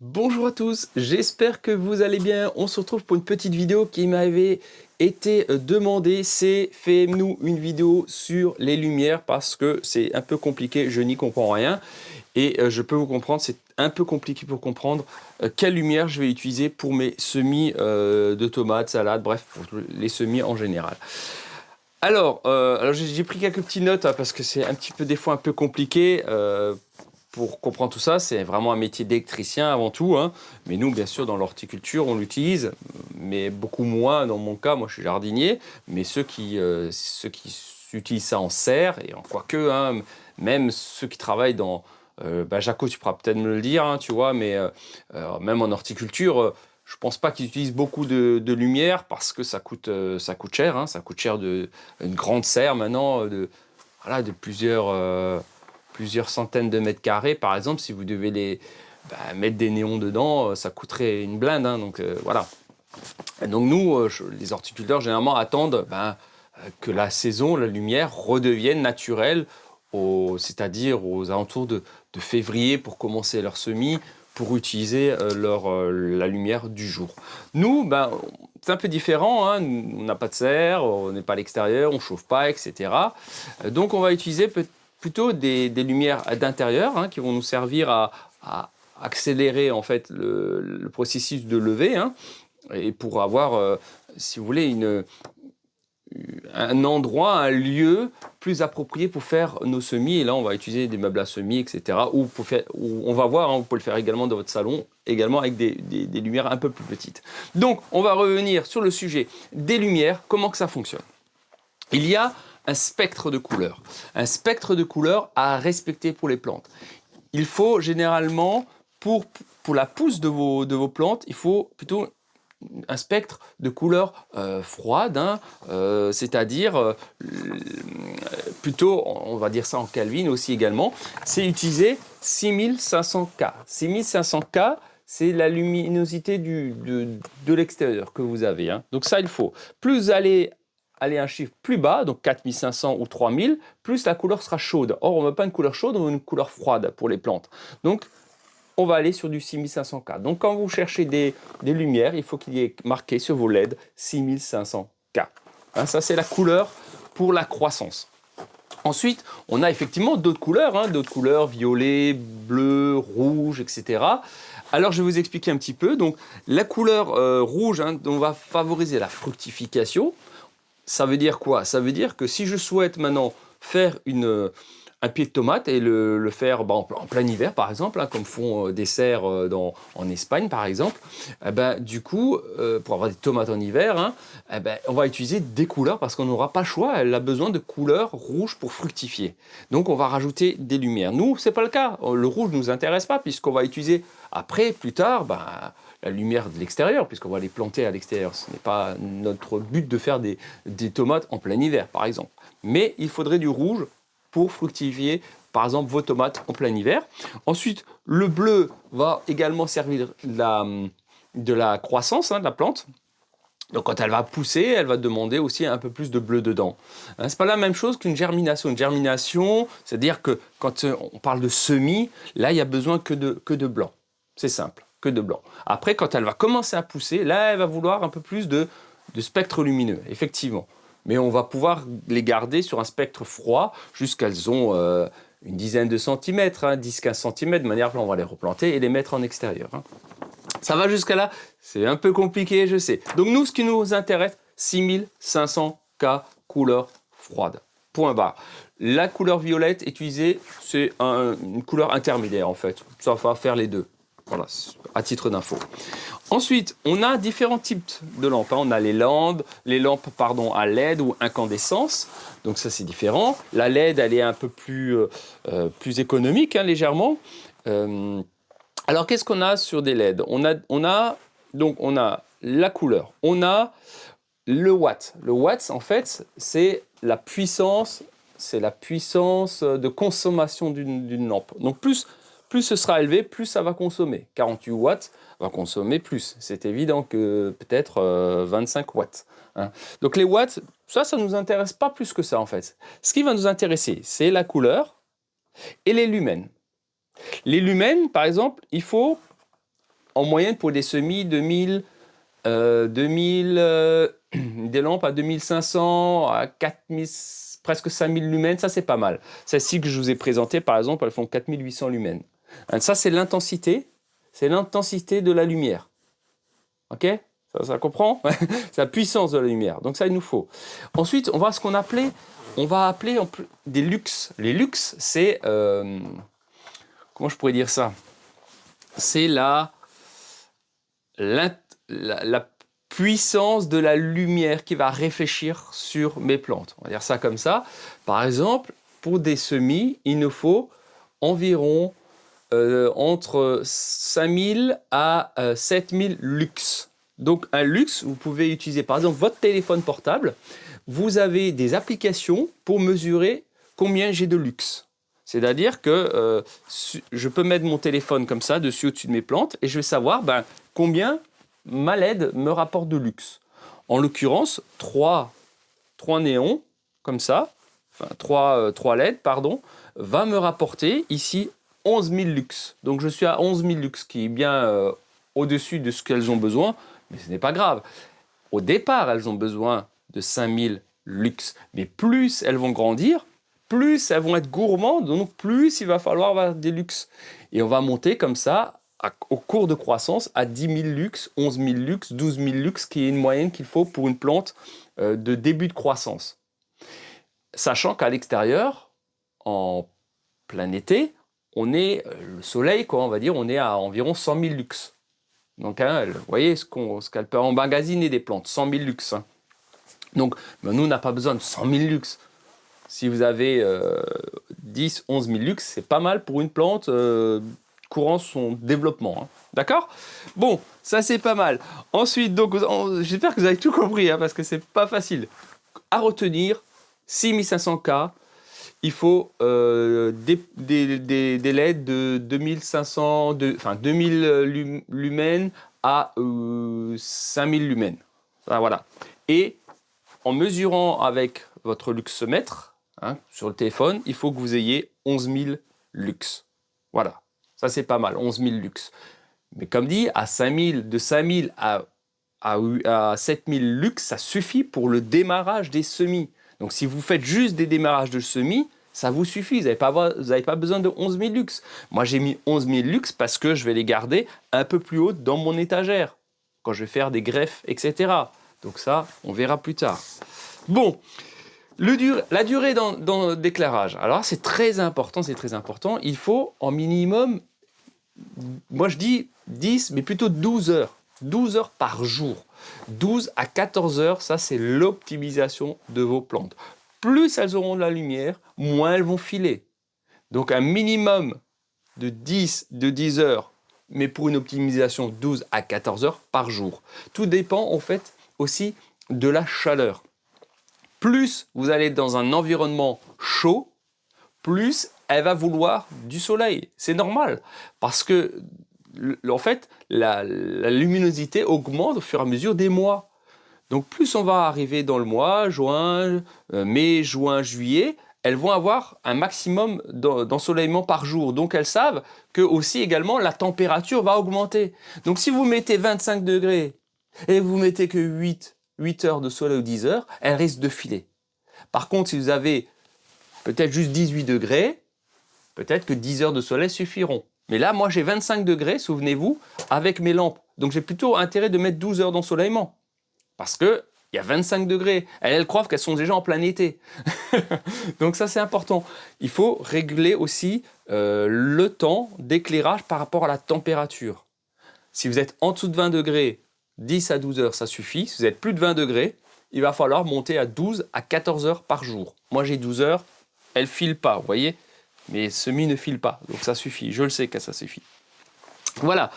Bonjour à tous, j'espère que vous allez bien. On se retrouve pour une petite vidéo qui m'avait été demandée. C'est fais-nous une vidéo sur les lumières parce que c'est un peu compliqué, je n'y comprends rien. Et je peux vous comprendre, c'est un peu compliqué pour comprendre quelle lumière je vais utiliser pour mes semis de tomates, salades, bref, pour les semis en général. Alors j'ai pris quelques petites notes hein, parce que c'est un petit peu des fois un peu compliqué pour comprendre tout ça. C'est vraiment un métier d'électricien avant tout, hein. Mais nous, bien sûr, dans l'horticulture, on l'utilise, mais beaucoup moins dans mon cas. Moi, je suis jardinier, mais ceux qui utilisent ça en serre et en quoique, hein, même ceux qui travaillent dans Jaco, tu pourras peut-être me le dire, hein, tu vois, mais même en horticulture. Je pense pas qu'ils utilisent beaucoup de lumière parce que ça coûte cher, hein, ça coûte cher une grande serre maintenant voilà, de plusieurs centaines de mètres carrés. Par exemple, si vous devez mettre des néons dedans, ça coûterait une blinde, hein, donc voilà. Et donc nous, les horticulteurs, généralement, attendent que la saison, la lumière redevienne naturelle, c'est-à-dire aux alentours de février pour commencer leur semis, pour utiliser la lumière du jour. Nous, c'est un peu différent, hein. On n'a pas de serre, on n'est pas à l'extérieur, on ne chauffe pas, etc. Donc on va utiliser plutôt des lumières d'intérieur hein, qui vont nous servir à accélérer en fait le processus de levée, hein, et pour avoir, si vous voulez, un endroit, un lieu plus approprié pour faire nos semis. Et là, on va utiliser des meubles à semis, etc. Ou on va voir, hein, vous pouvez le faire également dans votre salon, également avec des lumières un peu plus petites. Donc, on va revenir sur le sujet des lumières, comment que ça fonctionne. Il y a un spectre de couleurs. Un spectre de couleurs à respecter pour les plantes. Il faut généralement, pour la pousse de vos plantes, il faut plutôt un spectre de couleurs froides, hein, c'est-à-dire plutôt, on va dire ça en Kelvin aussi également, c'est utiliser 6500K. 6500K, c'est la luminosité de l'extérieur que vous avez, hein. Donc ça, il faut. Plus vous allez aller à un chiffre plus bas, donc 4500 ou 3000, plus la couleur sera chaude. Or, on ne veut pas une couleur chaude, on veut une couleur froide pour les plantes. Donc, on va aller sur du 6500K. Donc, quand vous cherchez des lumières, il faut qu'il y ait marqué sur vos LED 6500K. Hein, ça, c'est la couleur pour la croissance. Ensuite, on a effectivement d'autres couleurs, hein, violet, bleu, rouge, etc. Alors, je vais vous expliquer un petit peu. Donc, la couleur rouge, hein, on va favoriser la fructification. Ça veut dire quoi? Ça veut dire que si je souhaite maintenant faire un pied de tomate et le faire en plein hiver, par exemple, hein, comme font des serres en Espagne, par exemple, du coup, pour avoir des tomates en hiver, hein, on va utiliser des couleurs parce qu'on n'aura pas le choix. Elle a besoin de couleurs rouges pour fructifier. Donc, on va rajouter des lumières. Nous, c'est pas le cas. Le rouge ne nous intéresse pas puisqu'on va utiliser après, plus tard, la lumière de l'extérieur, puisqu'on va les planter à l'extérieur. Ce n'est pas notre but de faire des tomates en plein hiver, par exemple. Mais il faudrait du rouge pour fructifier, par exemple, vos tomates en plein hiver. Ensuite, le bleu va également servir de la croissance, hein, de la plante. Donc quand elle va pousser, elle va demander aussi un peu plus de bleu dedans. Hein, c'est pas la même chose qu'une germination. Une germination, c'est-à-dire que quand on parle de semis, là, il y a besoin que de blanc. C'est simple, que de blanc. Après, quand elle va commencer à pousser, là, elle va vouloir un peu plus de spectre lumineux, effectivement. Mais on va pouvoir les garder sur un spectre froid jusqu'à qu'elles ont une dizaine de centimètres, hein, 10-15 centimètres, de manière que on va les replanter et les mettre en extérieur. Hein. Ça va jusqu'à là? C'est un peu compliqué, je sais. Donc nous, ce qui nous intéresse, 6500K couleur froide. Point barre. La couleur violette utilisée, c'est une couleur intermédiaire en fait. Ça va faire les deux. Voilà, à titre d'info. Ensuite, on a différents types de lampes. On a les lampes à LED ou incandescence. Donc ça, c'est différent. La LED, elle est un peu plus économique, hein, légèrement. Alors, qu'est-ce qu'on a sur des LED? On a la couleur. On a le watt. Le watt, en fait, c'est la puissance de consommation d'une lampe. Donc, plus ce sera élevé, plus ça va consommer. 48 watts va consommer plus. C'est évident que peut-être 25 watts. Hein. Donc, les watts, ça ne nous intéresse pas plus que ça, en fait. Ce qui va nous intéresser, c'est la couleur et les lumens. Les lumens, par exemple, il faut en moyenne pour des semis 2000, 2000 des lampes à 2500, à 4000, presque 5000 lumens, ça c'est pas mal. Celles-ci que je vous ai présentées, par exemple, elles font 4800 lumens. Ça, c'est l'intensité de la lumière. Ok? Ça comprend? C'est la puissance de la lumière. Donc ça, il nous faut. Ensuite, on va appeler des luxes. Les luxes, c'est... comment je pourrais dire ça? C'est la puissance de la lumière qui va réfléchir sur mes plantes. On va dire ça comme ça. Par exemple, pour des semis, il nous faut environ entre 5000 à 7000 lux. Donc un lux, vous pouvez utiliser par exemple votre téléphone portable. Vous avez des applications pour mesurer combien j'ai de lux. C'est-à-dire que je peux mettre mon téléphone comme ça, dessus au-dessus de mes plantes, et je vais savoir combien ma LED me rapporte de lux. En l'occurrence, 3 néons, comme ça, enfin 3 LED, pardon, va me rapporter ici 11 000 lux. Donc je suis à 11 000 lux, qui est bien au-dessus de ce qu'elles ont besoin, mais ce n'est pas grave. Au départ, elles ont besoin de 5 000 lux, mais plus elles vont grandir, plus elles vont être gourmandes, donc plus il va falloir avoir des lux. Et on va monter comme ça, au cours de croissance, à 10 000 lux, 11 000 lux, 12 000 lux, qui est une moyenne qu'il faut pour une plante de début de croissance. Sachant qu'à l'extérieur, en plein été, on est, le soleil, quoi, on va dire, on est à environ 100 000 lux. Donc, vous voyez ce qu'elle peut emmagasiner des plantes, 100 000 lux. Hein. Donc, nous, on n'a pas besoin de 100 000 lux. Si vous avez 10, 11 000 lux, c'est pas mal pour une plante courant son développement. Hein. D'accord? Bon, ça c'est pas mal. Ensuite, donc, j'espère que vous avez tout compris, hein, parce que c'est pas facile. À retenir, 6500K, il faut des LED de 2500, enfin 2000 lumens à 5000 lumens. Voilà. Et en mesurant avec votre luxomètre, hein, sur le téléphone, il faut que vous ayez 11 000 lux. Voilà. Ça, c'est pas mal, 11 000 lux. Mais comme dit, à 5000, de 5000 à 7000 lux, ça suffit pour le démarrage des semis. Donc, si vous faites juste des démarrages de semis, ça vous suffit. Vous n'avez pas besoin de 11 000 lux. Moi, j'ai mis 11 000 lux parce que je vais les garder un peu plus haut dans mon étagère, quand je vais faire des greffes, etc. Donc ça, on verra plus tard. Bon, la durée d'éclairage. Alors, c'est très important, c'est très important. Il faut en minimum, moi je dis 10, mais plutôt 12 heures. 12 heures par jour. 12 à 14 heures, ça c'est l'optimisation de vos plantes. Plus elles auront de la lumière, moins elles vont filer. Donc un minimum de 10 heures, mais pour une optimisation 12 à 14 heures par jour. Tout dépend en fait aussi de la chaleur. Plus vous allez être dans un environnement chaud, plus elle va vouloir du soleil. C'est normal, parce que en fait, la luminosité augmente au fur et à mesure des mois. Donc plus on va arriver dans le mois, mai, juin, juillet, elles vont avoir un maximum d'ensoleillement par jour. Donc elles savent que aussi également la température va augmenter. Donc si vous mettez 25 degrés et vous mettez que 8 heures de soleil ou 10 heures, elles risquent de filer. Par contre, si vous avez peut-être juste 18 degrés, peut-être que 10 heures de soleil suffiront. Mais là, moi, j'ai 25 degrés, souvenez-vous, avec mes lampes. Donc j'ai plutôt intérêt de mettre 12 heures d'ensoleillement. Parce qu'il y a 25 degrés. Elles croient qu'elles sont déjà en plein été. Donc ça, c'est important. Il faut régler aussi le temps d'éclairage par rapport à la température. Si vous êtes en dessous de 20 degrés, 10 à 12 heures, ça suffit. Si vous êtes plus de 20 degrés, il va falloir monter à 12 à 14 heures par jour. Moi, j'ai 12 heures. Elles ne filent pas, vous voyez. Mes semis ne filent pas. Donc ça suffit. Je le sais que ça suffit. Voilà.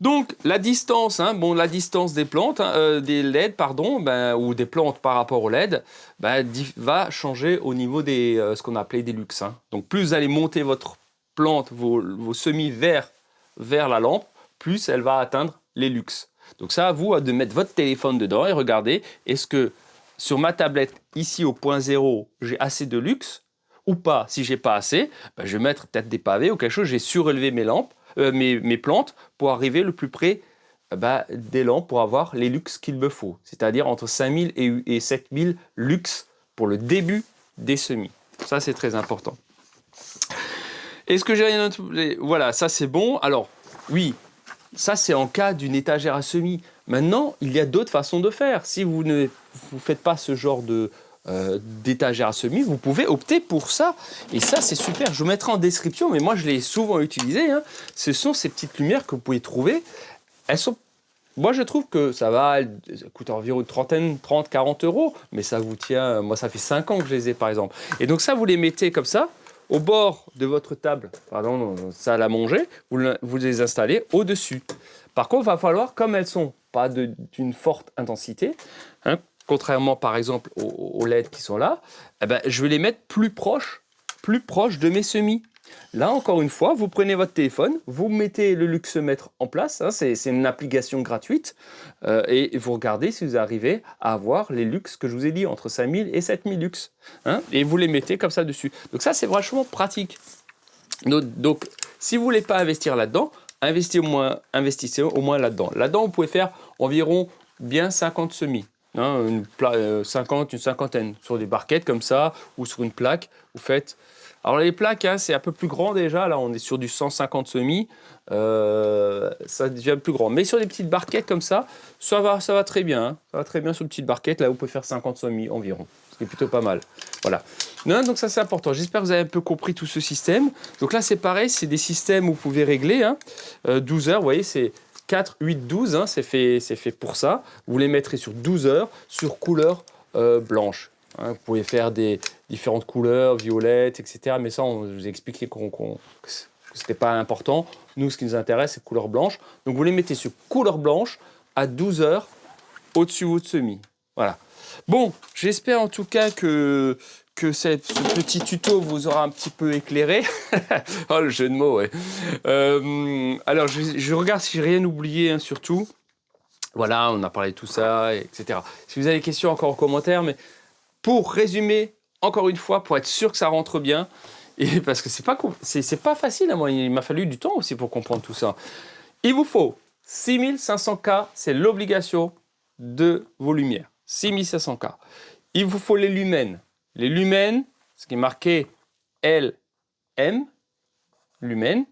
Donc la distance, la distance des plantes, des LED, ou des plantes par rapport aux LED, va changer au niveau des ce qu'on appelait des lux. Donc plus vous allez monter votre plante, vos semis vers la lampe, plus elle va atteindre les lux. Donc ça, à vous de mettre votre téléphone dedans et regarder, est-ce que sur ma tablette, ici au point 0, j'ai assez de lux ou pas. Si j'ai pas assez, je vais mettre peut-être des pavés ou quelque chose, j'ai surélevé mes lampes. mes plantes pour arriver le plus près des lampes pour avoir les lux qu'il me faut. C'est-à-dire entre 5000 et 7000 lux pour le début des semis. Ça, c'est très important. Est-ce que j'ai rien d'autre? Voilà, ça c'est bon. Alors, oui, ça c'est en cas d'une étagère à semis. Maintenant, il y a d'autres façons de faire. Si vous ne faites pas ce genre d'étagère à semis, vous pouvez opter pour ça. Et ça, c'est super. Je vous mettrai en description, mais moi, je l'ai souvent utilisé. Hein. Ce sont ces petites lumières que vous pouvez trouver. Elles sont... Moi, je trouve que ça coûte environ une trentaine, 30, 40 euros. Mais ça vous tient... Moi, ça fait 5 ans que je les ai, par exemple. Et donc ça, vous les mettez comme ça, au bord de votre table, pardon, salle à manger, vous les installez au-dessus. Par contre, il va falloir, comme elles ne sont pas d'une forte intensité, hein, contrairement par exemple aux LED qui sont là, eh ben, je vais les mettre plus proches de mes semis. Là, encore une fois, vous prenez votre téléphone, vous mettez le luxemètre en place, hein, c'est une application gratuite, et vous regardez si vous arrivez à avoir les lux que je vous ai dit, entre 5000 et 7000 lux. Hein, et vous les mettez comme ça dessus. Donc ça, c'est vachement pratique. Donc, si vous ne voulez pas investir là-dedans, investissez au moins là-dedans. Là-dedans, vous pouvez faire environ bien 50 semis. Hein, une cinquantaine sur des barquettes comme ça, ou sur une plaque, vous faites... Alors les plaques, hein, c'est un peu plus grand déjà, là on est sur du 150 semis, ça devient plus grand. Mais sur des petites barquettes comme ça va très bien. Hein. Ça va très bien sur une petite barquette, là vous pouvez faire 50 semis environ, ce qui est plutôt pas mal. Voilà. Non, donc ça c'est important, j'espère que vous avez un peu compris tout ce système. Donc là c'est pareil, c'est des systèmes où vous pouvez régler, hein. 12 heures, vous voyez c'est 4, 8, 12, hein, c'est fait pour ça. Vous les mettrez sur 12 heures, sur couleur blanche. Hein, vous pouvez faire des différentes couleurs, violettes, etc. Mais ça, on vous a expliqué que ce n'était pas important. Nous, ce qui nous intéresse, c'est couleur blanche. Donc, vous les mettez sur couleur blanche à 12 heures au-dessus de votre semis. Voilà. Bon, j'espère en tout cas que ce petit tuto vous aura un petit peu éclairé. Oh, le jeu de mots, ouais. Alors, je regarde si j'ai rien oublié, hein, surtout. Voilà, on a parlé de tout ça, etc. Si vous avez des questions, encore en commentaire, mais... Pour résumer, encore une fois, pour être sûr que ça rentre bien, et parce que c'est pas facile, hein, moi, il m'a fallu du temps aussi pour comprendre tout ça. Il vous faut 6500K, c'est l'obligation de vos lumières. 6500K. Il vous faut les lumens. Les lumens, ce qui est marqué LM, lumens,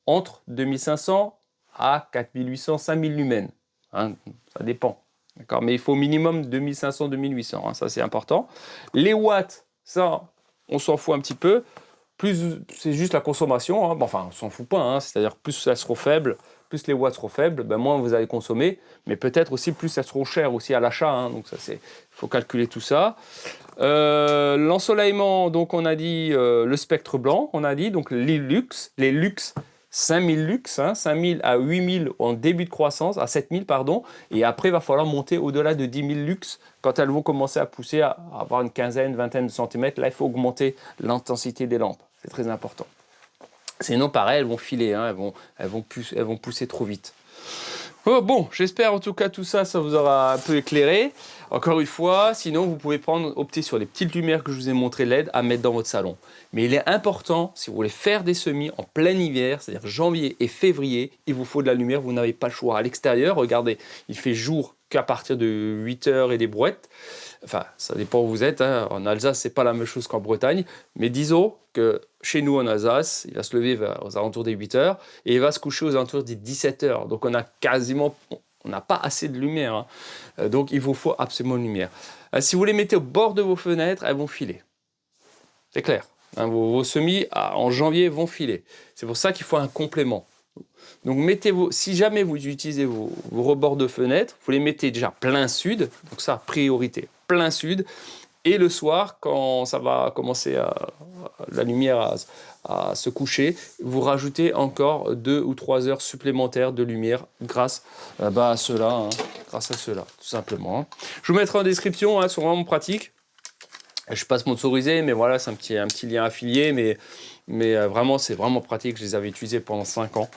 entre 2500 à 4800, 5000 lumens. Hein, ça dépend. D'accord, mais il faut au minimum 2500, 2800, hein, ça c'est important. Les watts, ça, on s'en fout un petit peu. Plus c'est juste la consommation, hein. Bon, enfin, on s'en fout pas, hein. C'est-à-dire plus elles seront faibles, plus les watts seront faibles, ben, moins vous allez consommer. Mais peut-être aussi plus elles seront chères aussi à l'achat, hein. Donc ça c'est, il faut calculer tout ça. L'ensoleillement, donc on a dit le spectre blanc, on a dit donc les lux. 5000 lux, hein, 5000 à 8000 en début de croissance, à 7000 pardon, et après il va falloir monter au-delà de 10 000 lux quand elles vont commencer à pousser à avoir une quinzaine, vingtaine de centimètres. Là, il faut augmenter l'intensité des lampes, c'est très important. Sinon, pareil, elles vont filer, hein, elles vont pousser trop vite. Oh, bon, j'espère en tout cas tout ça, ça vous aura un peu éclairé. Encore une fois, sinon vous pouvez opter sur les petites lumières que je vous ai montrées LED à mettre dans votre salon. Mais il est important, si vous voulez faire des semis en plein hiver, c'est-à-dire janvier et février, il vous faut de la lumière, vous n'avez pas le choix. À l'extérieur, regardez, il fait jour qu'à partir de 8 heures et des brouettes. Enfin, ça dépend où vous êtes, hein. En Alsace, c'est pas la même chose qu'en Bretagne. Mais disons que chez nous en Alsace, il va se lever aux alentours des 8 heures et il va se coucher aux alentours des 17 heures. Donc on n'a pas assez de lumière. Hein. Donc il vous faut absolument une lumière. Si vous les mettez au bord de vos fenêtres, elles vont filer. C'est clair. Hein, vos semis en janvier vont filer. C'est pour ça qu'il faut un complément. Donc si jamais vous utilisez vos rebords de fenêtre, vous les mettez déjà plein sud, donc ça, priorité, plein sud, et le soir, quand ça va commencer la lumière à se coucher, vous rajoutez encore 2 ou 3 heures supplémentaires de lumière grâce à cela, hein, tout simplement. Hein. Je vous mettrai en description, hein, c'est vraiment pratique. Je ne suis pas sponsorisé, mais voilà, c'est un petit lien affilié, mais vraiment, c'est vraiment pratique. Je les avais utilisés pendant 5 ans.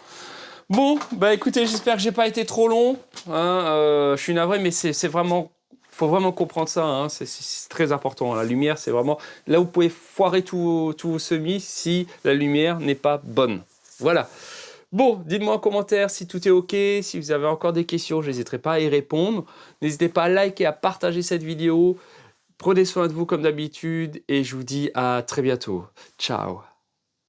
Bon, écoutez, j'espère que j'ai pas été trop long. Hein, je suis navré, mais c'est vraiment, faut vraiment comprendre ça. Hein, c'est très important. La lumière, c'est vraiment là où vous pouvez foirer tous vos semis si la lumière n'est pas bonne. Voilà. Bon, dites-moi en commentaire si tout est OK, si vous avez encore des questions, je n'hésiterai pas à y répondre. N'hésitez pas à liker, à partager cette vidéo. Prenez soin de vous comme d'habitude et je vous dis à très bientôt. Ciao.